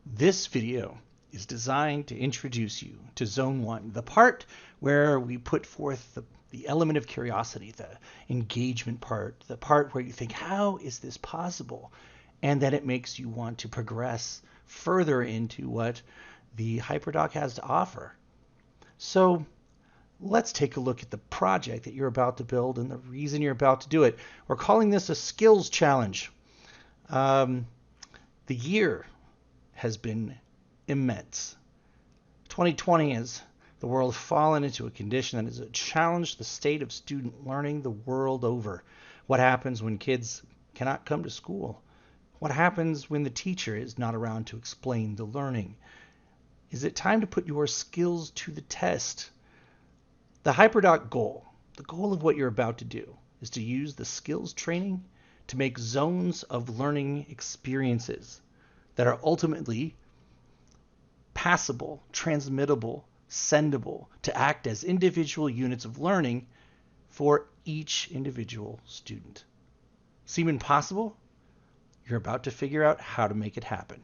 This video is designed to introduce you to Zone 1, the part where we put forth the element of curiosity, the engagement part, the part where you think, how is this possible? And then it makes you want to progress further into what the HyperDoc has to offer. So let's take a look at the project that you're about to build and the reason you're about to do it. We're calling this a skills challenge. The year has been immense. 2020 has the world fallen into a condition that has challenged the state of student learning the world over. What happens when kids cannot come to school? What happens when the teacher is not around to explain the learning? Is it time to put your skills to the test? The HyperDoc goal, the goal of what you're about to do, is to use the skills training to make zones of learning experiences that are ultimately passable, transmittable, sendable, to act as individual units of learning for each individual student. Seem impossible? You're about to figure out how to make it happen.